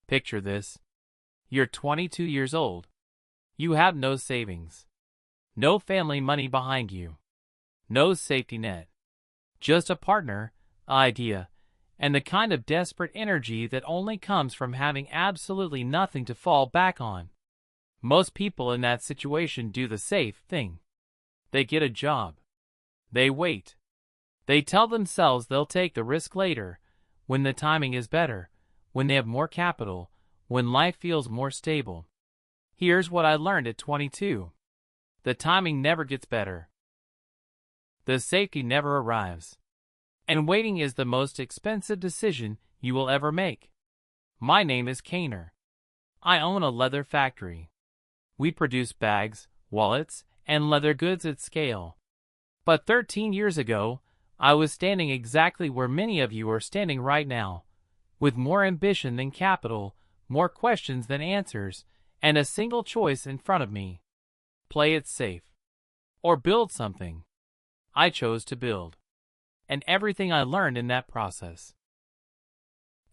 Picture this. You're 22 years old. You have no savings. No family money behind you. No safety net. Just a partner, idea, and the kind of desperate energy that only comes from having absolutely nothing to fall back on. Most people in that situation do the safe thing. They get a job. They wait. They tell themselves they'll take the risk later, when the timing is better, when they have more capital, when life feels more stable. Here's what I learned at 22. The timing never gets better. The safety never arrives. And waiting is the most expensive decision you will ever make. My name is Kaner. I own a leather factory. We produce bags, wallets, and leather goods at scale. But 13 years ago, I was standing exactly where many of you are standing right now, with more ambition than capital, more questions than answers, and a single choice in front of me. Play it safe. Or build something. I chose to build. And everything I learned in that process.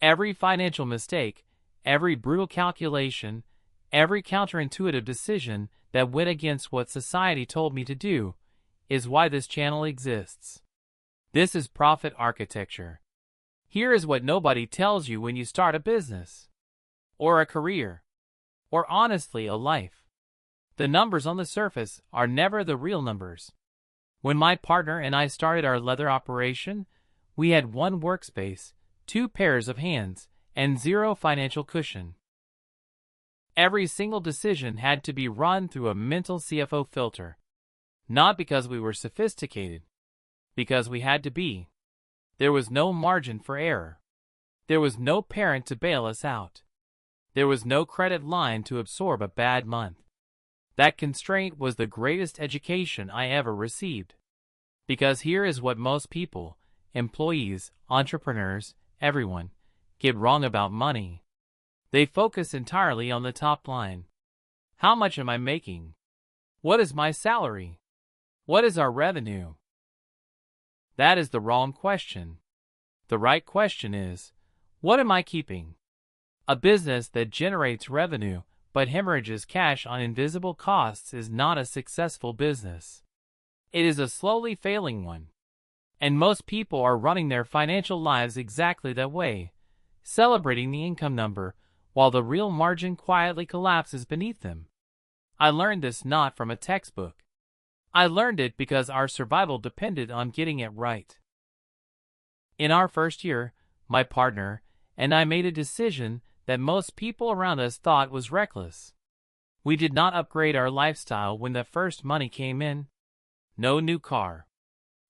Every financial mistake, every brutal calculation, every counterintuitive decision that went against what society told me to do, is why this channel exists. This is profit architecture. Here is what nobody tells you when you start a business, or a career, or honestly a life. The numbers on the surface are never the real numbers. When my partner and I started our leather operation, we had one workspace, 2 pairs of hands, and 0 financial cushion. Every single decision had to be run through a mental CFO filter. Not because we were sophisticated, because we had to be. There was no margin for error. There was no parent to bail us out. There was no credit line to absorb a bad month. That constraint was the greatest education I ever received. Because here is what most people, employees, entrepreneurs, everyone, get wrong about money. They focus entirely on the top line. How much am I making? What is my salary? What is our revenue? That is the wrong question. The right question is, what am I keeping? A business that generates revenue but hemorrhages cash on invisible costs is not a successful business. It is a slowly failing one. And most people are running their financial lives exactly that way, celebrating the income number while the real margin quietly collapses beneath them. I learned this not from a textbook. I learned it because our survival depended on getting it right. In our first year, my partner and I made a decision that most people around us thought was reckless. We did not upgrade our lifestyle when the first money came in. No new car.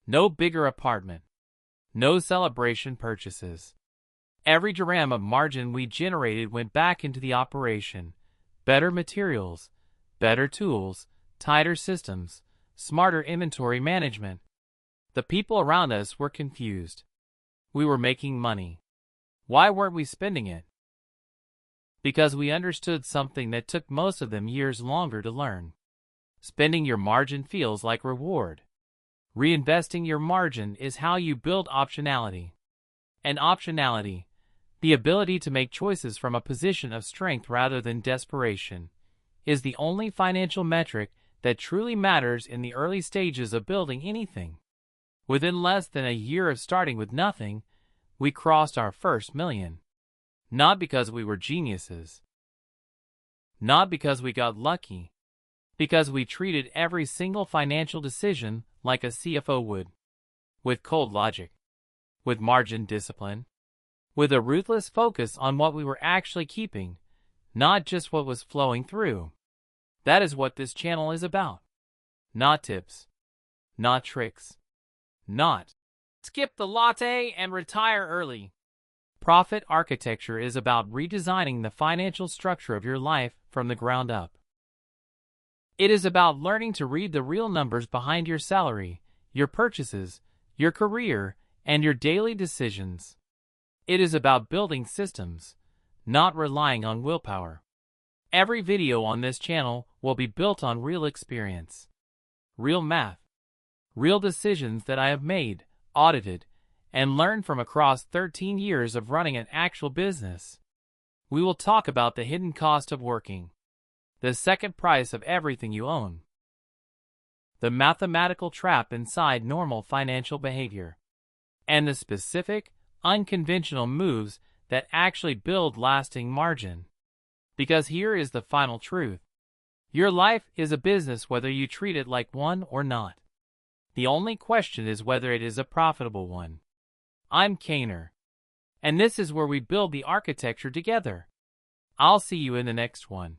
No bigger apartment. No celebration purchases. Every dirham of margin we generated went back into the operation. Better materials, better tools, tighter systems, smarter inventory management. The people around us were confused. We were making money. Why weren't we spending it? Because we understood something that took most of them years longer to learn. Spending your margin feels like reward. Reinvesting your margin is how you build optionality. And optionality, the ability to make choices from a position of strength rather than desperation, is the only financial metric that truly matters in the early stages of building anything. Within less than a year of starting with nothing, we crossed our first million. Not because we were geniuses. Not because we got lucky. Because we treated every single financial decision like a CFO would. With cold logic. With margin discipline. With a ruthless focus on what we were actually keeping, not just what was flowing through. That is what this channel is about. Not tips. Not tricks. Not skip the latte and retire early. Profit architecture is about redesigning the financial structure of your life from the ground up. It is about learning to read the real numbers behind your salary, your purchases, your career, and your daily decisions. It is about building systems, not relying on willpower. Every video on this channel will be built on real experience, real math, real decisions that I have made, audited, and learned from across 13 years of running an actual business. we will talk about the hidden cost of working, the second price of everything you own, the mathematical trap inside normal financial behavior, and the specific, unconventional moves that actually build lasting margin. Because here is the final truth. Your life is a business whether you treat it like one or not. The only question is whether it is a profitable one. I'm Kaner, and this is where we build the architecture together. I'll see you in the next one.